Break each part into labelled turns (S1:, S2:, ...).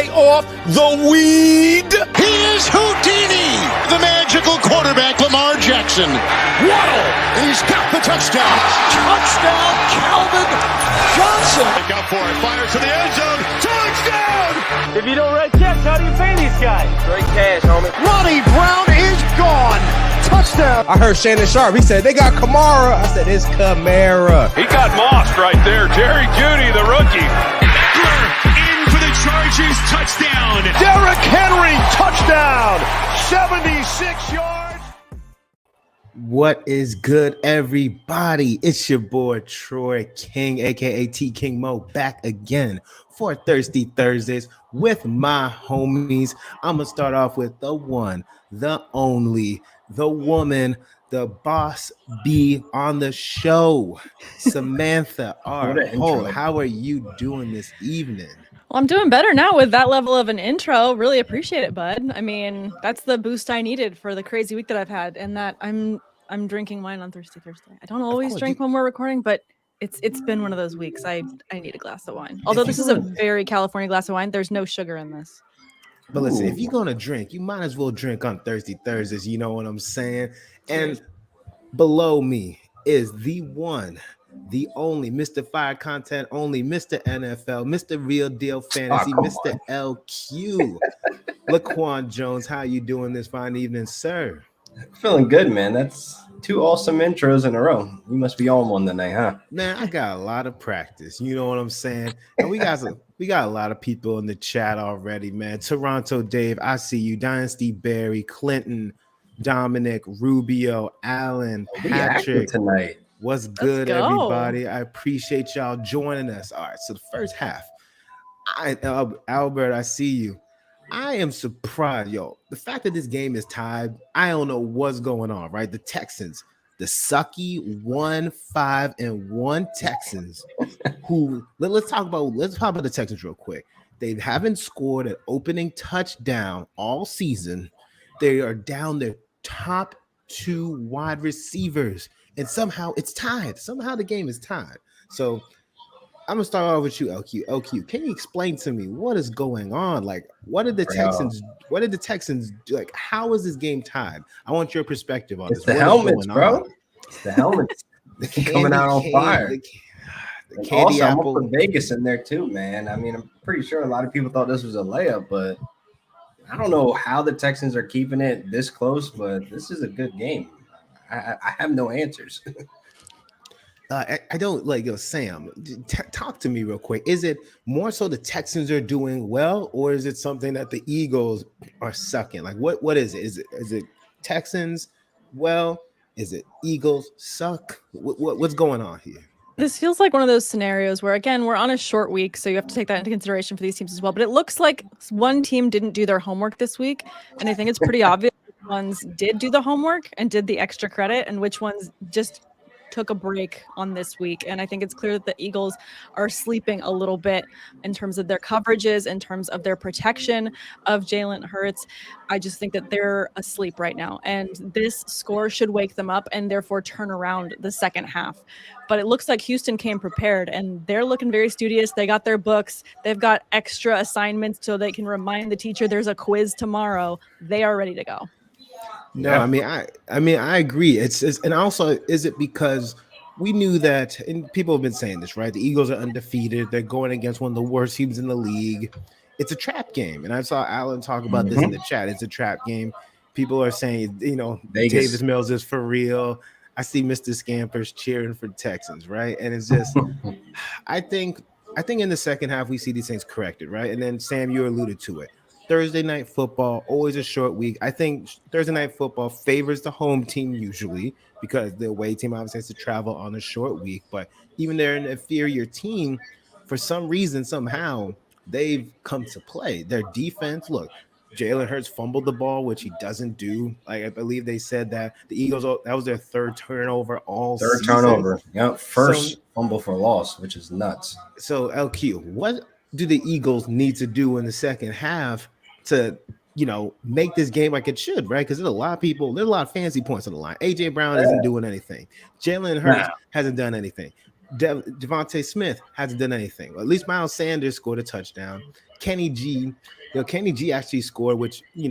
S1: lay off the weed.
S2: He is Houdini, the magical quarterback, Lamar Jackson.
S1: Waddle,
S2: And he's got the touchdown.
S1: touchdown, Calvin Johnson.
S2: Look out for it. Fires to the end zone. Touchdown!
S3: If you don't write checks, how do you pay these guys? Straight cash, homie.
S1: Ronnie Brown is gone. Touchdown.
S4: I heard Shannon Sharp. He said, they got Kamara. I said, it's Kamara.
S5: He got mossed right there. Jerry Jeudy, the rookie.
S6: Eckler in for the Chargers, touchdown.
S1: Derrick Henry, touchdown. 76 yards.
S4: What is good, everybody? It's your boy Troy King, aka T King Mo, back again for Thirsty Thursdays with my homies. I'm gonna start off with the one, the only, the woman, the boss bee on the show, Samantha R. Holt. How are you doing this evening?
S7: Well, I'm doing better now with that level of an intro. Really appreciate it, bud. I mean, that's the boost I needed for the crazy week that I've had, and that I'm drinking wine on Thirsty Thursday. I don't always drink when we're recording, but it's been one of those weeks. I need a glass of wine. Although this is a very California glass of wine, there's no sugar in this.
S4: But listen, if you're gonna drink, you might as well drink on Thirsty Thursdays. You know what I'm saying? And below me is the one, the only, Mr. Fire Content only, Mr. NFL, Mr. Real Deal Fantasy, Mr. LQ, LaQuan Jones. How you doing this fine evening, sir?
S8: Feeling good, man. That's two awesome intros in a row. You must be on one tonight, huh?
S4: Man, I got a lot of practice. You know what I'm saying? And we got a lot of people in the chat already, man. Toronto Dave, I see you. Dynasty Barry, Clinton, Dominic, Rubio, Allen, Patrick
S8: tonight.
S4: What's good, everybody? I appreciate y'all joining us. All right, so the first half, Albert, I see you. I am surprised, yo. The fact that this game is tied, I don't know what's going on, right? The Texans, the sucky 1-5-1 Texans, who let's talk about the Texans real quick. They haven't scored an opening touchdown all season. They are down their top two wide receivers, and somehow it's tied. Somehow the game is tied. So I'm gonna start off with you, LQ. LQ, can you explain to me what is going on? Like, what did the Texans do? Like, how is this game tied? I want your perspective on this.
S8: The helmets, bro. It's the helmets. Coming out on fire. The candy apple. I'm gonna put Vegas in there too, man. I mean, I'm pretty sure a lot of people thought this was a layup, but I don't know how the Texans are keeping it this close, but this is a good game. I have no answers.
S4: I don't like Sam. Talk to me real quick. Is it more so the Texans are doing well, or is it something that the Eagles are sucking? Like, what is it? Is it Texans well? Is it Eagles suck? What's going on here?
S7: This feels like one of those scenarios where, again, we're on a short week, so you have to take that into consideration for these teams as well. But it looks like one team didn't do their homework this week, and I think it's pretty obvious which ones did do the homework and did the extra credit, and which ones just took a break on this week. And I think it's clear that the Eagles are sleeping a little bit in terms of their coverages, in terms of their protection of Jalen Hurts. I just think that they're asleep right now, and this score should wake them up and therefore turn around the second half. But it looks like Houston came prepared, and they're looking very studious. They got their books. They've got extra assignments so they can remind the teacher there's a quiz tomorrow. They are ready to go.
S4: No, I mean, I agree. It's and also, is it because we knew that, and people have been saying this, right? The Eagles are undefeated. They're going against one of the worst teams in the league. It's a trap game, and I saw Alan talk about this in the chat. It's a trap game. People are saying, Davis Mills is for real. I see Mr. Scampers cheering for the Texans, right? And it's just, I think in the second half we see these things corrected, right? And then Sam, you alluded to it. Thursday night football, always a short week. I think Thursday night football favors the home team usually because the away team obviously has to travel on a short week. But even they're an inferior team, for some reason, somehow, they've come to play. Their defense, look, Jalen Hurts fumbled the ball, which he doesn't do. Like, I believe they said that the Eagles, that was their third turnover all season.
S8: Turnover. Yeah, first fumble for loss, which is nuts.
S4: So, LQ, what do the Eagles need to do in the second half to, make this game like it should, right? Because there's a lot of fancy points on the line. AJ Brown isn't doing anything. Jalen Hurts hasn't done anything. Devontae Smith hasn't done anything. Well, at least Miles Sanders scored a touchdown. Kenny G, Kenny G actually scored, which he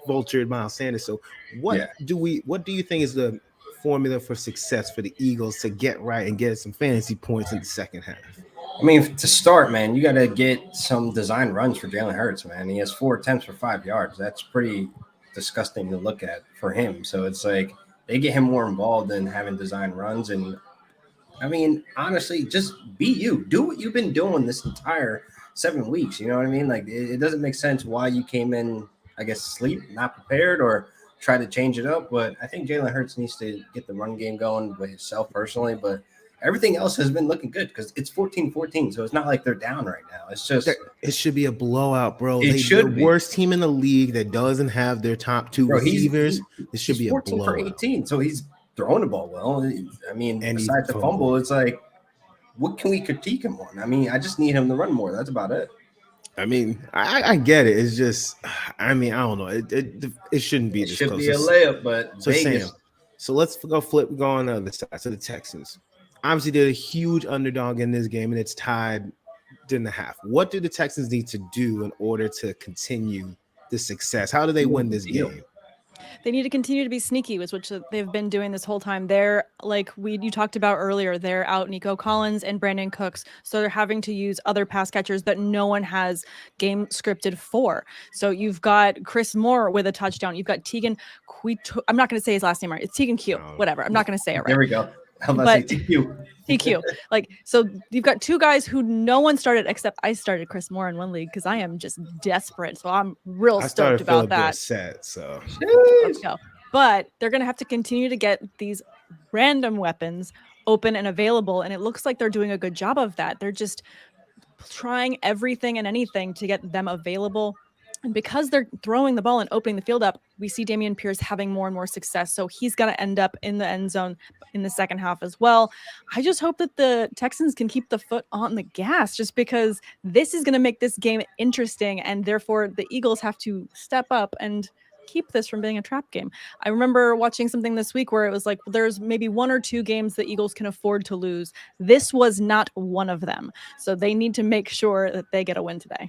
S4: vultured Miles Sanders. So what do you think is the formula for success for the Eagles to get right and get some fantasy points in the second half?
S8: I mean, to start, man, you got to get some design runs for Jalen Hurts, man. He has 4 attempts for 5 yards. That's pretty disgusting to look at for him. So it's like they get him more involved in having design runs. And, I mean, honestly, just be you. Do what you've been doing this entire 7 weeks. You know what I mean? Like, it doesn't make sense why you came in, I guess, sleep, not prepared, or try to change it up. But I think Jalen Hurts needs to get the run game going with himself personally. But everything else has been looking good because it's 14-14, so it's not like they're down right now. It's just
S4: it should be a blowout, bro.
S8: They're
S4: the worst team in the league that doesn't have their top 2 receivers. It should be a
S8: 14
S4: blowout.
S8: for 18, so he's throwing the ball well. I mean, and besides the fumble, it's like, what can we critique him on? I mean, I just need him to run more. That's about it.
S4: I mean, I get it. It's just, I mean, I don't know. It shouldn't be.
S8: It should be a layup, but
S4: so Vegas. Sam, so let's go on the other side. So the Texans. Obviously, they're a huge underdog in this game, and it's tied in the half. What do the Texans need to do in order to continue the success? How do they win this game?
S7: They need to continue to be sneaky, which they've been doing this whole time. They're like you talked about earlier. They're out Nico Collins and Brandon Cooks, so they're having to use other pass catchers that no one has game scripted for. So you've got Chris Moore with a touchdown. You've got Tegan Quito. I'm not going to say his last name right. It's Tegan Q. Whatever. I'm not going to say it right.
S8: There we go. But
S7: TQ. So you've got 2 guys who no one started except I started Chris Moore in one league because I am just desperate. So I'm real stoked about that.
S4: Set, so
S7: let's go. But they're going to have to continue to get these random weapons open and available. And it looks like they're doing a good job of that. They're just trying everything and anything to get them available. And because they're throwing the ball and opening the field up, we see Dameon Pierce having more and more success. So he's going to end up in the end zone in the second half as well. I just hope that the Texans can keep the foot on the gas just because this is going to make this game interesting. And therefore, the Eagles have to step up and keep this from being a trap game. I remember watching something this week where it was like, there's maybe 1 or 2 games the Eagles can afford to lose. This was not one of them. So they need to make sure that they get a win today.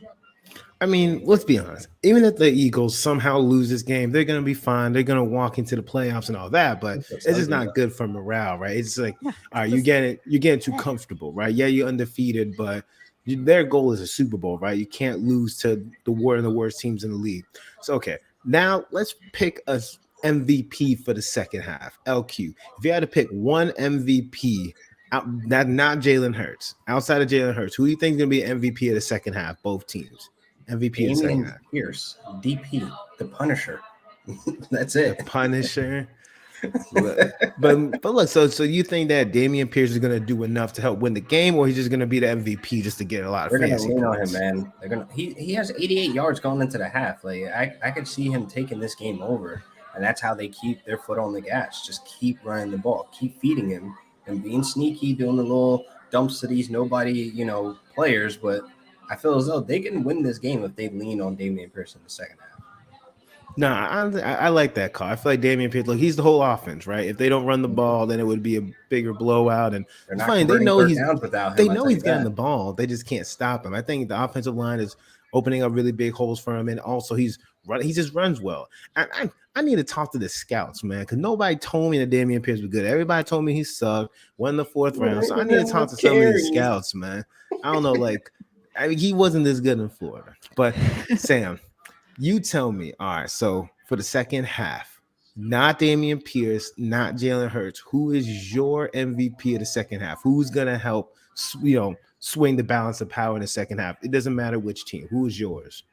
S4: I mean, let's be honest. Even if the Eagles somehow lose this game, they're going to be fine. They're going to walk into the playoffs and all that, but it's just not good for morale, right? It's like, all right, you're getting too comfortable, right? Yeah, you're undefeated, but their goal is a Super Bowl, right? You can't lose to one of the worst teams in the league. So, okay, now let's pick a MVP for the second half. LQ, if you had to pick one MVP, not Jalen Hurts, outside of Jalen Hurts, who do you think is going to be MVP of the second half, both teams? MVP in the second half.
S8: Pierce, DP, the Punisher. That's it.
S4: The Punisher. but look, so you think that Dameon Pierce is going to do enough to help win the game, or he's just going to be the MVP just to get a lot of fantasy points?
S8: They're going to lean on him, man. They're going to. He has 88 yards going into the half. Like I could see him taking this game over, and that's how they keep their foot on the gas. Just keep running the ball, keep feeding him, and being sneaky, doing the little dumps to these nobody, players, but I feel as though they can win this game if they lean on Dameon Pierce in the second half.
S4: No, I like that call. I feel like Dameon Pierce, he's the whole offense, right? If they don't run the ball, then it would be a bigger blowout. And it's fine. They know he's getting the ball. They just can't stop him. I think the offensive line is opening up really big holes for him, and also he just runs well. I need to talk to the scouts, man, because nobody told me that Dameon Pierce was good. Everybody told me he sucked, won the 4th round. So I need to talk to some of these scouts, man. I don't know, he wasn't this good in Florida. But Sam, you tell me, all right, so for the second half, not Dameon Pierce, not Jalen Hurts, who is your MVP of the second half? Who's going to help, swing the balance of power in the second half? It doesn't matter which team. Who is yours?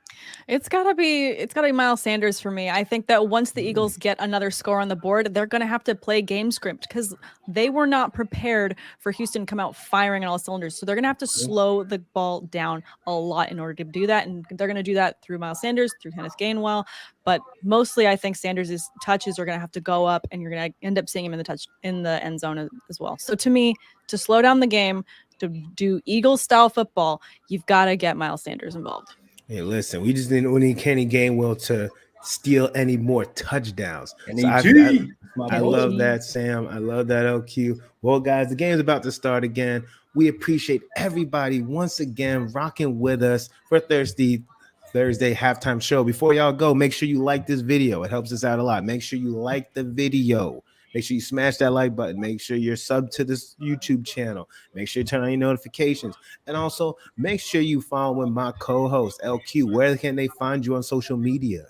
S7: It's gotta be Miles Sanders for me. I think that once the Eagles get another score on the board, they're gonna have to play game script because they were not prepared for Houston to come out firing on all cylinders. So they're gonna have to slow the ball down a lot in order to do that, and they're gonna do that through Miles Sanders, through Kenneth Gainwell. But mostly, I think Sanders' touches are gonna have to go up, and you're gonna end up seeing him in the end zone as well. So to me, to slow down the game, to do Eagles style football, you've got to get Miles Sanders involved.
S4: Hey, listen, we need Kenny Gainwell to steal any more touchdowns. So I love that, Sam. I love that, LQ. Well, guys, the game's about to start again. We appreciate everybody once again rocking with us for Thursday halftime show. Before y'all go, make sure you like this video. It helps us out a lot. Make sure you like the video. Make sure you smash that like button. Make sure you're subbed to this YouTube channel. Make sure you turn on your notifications. And also make sure you follow my co-host, LQ. Where can they find you on social media?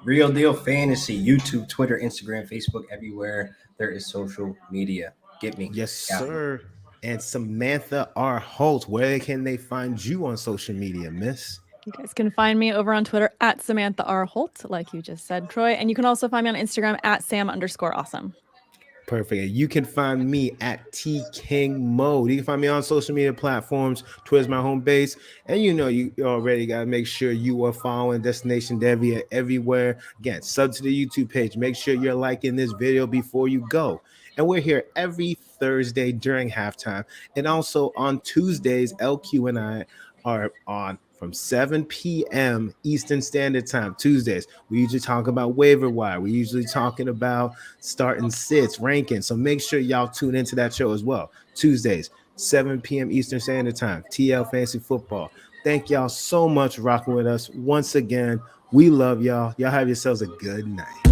S8: Real Deal Fantasy, YouTube, Twitter, Instagram, Facebook, everywhere there is social media. Get me.
S4: Yes, sir. And Samantha R. Holt, where can they find you on social media, miss?
S7: You guys can find me over on Twitter at Samantha R. Holt, like you just said, Troy. And you can also find me on Instagram at Sam_awesome.
S4: Perfect. You can find me at T King Mode. You can find me on social media platforms. Twitter's my home base. And you already got to make sure you are following Destination Devy everywhere. Again, sub to the YouTube page. Make sure you're liking this video before you go. And we're here every Thursday during halftime. And also on Tuesdays, LQ and I are on from 7 p.m. Eastern Standard Time, Tuesdays. We usually talk about waiver wire. We're usually talking about starting sits, ranking. So make sure y'all tune into that show as well. Tuesdays, 7 p.m. Eastern Standard Time, TL Fantasy Football. Thank y'all so much for rocking with us. Once again, we love y'all. Y'all have yourselves a good night.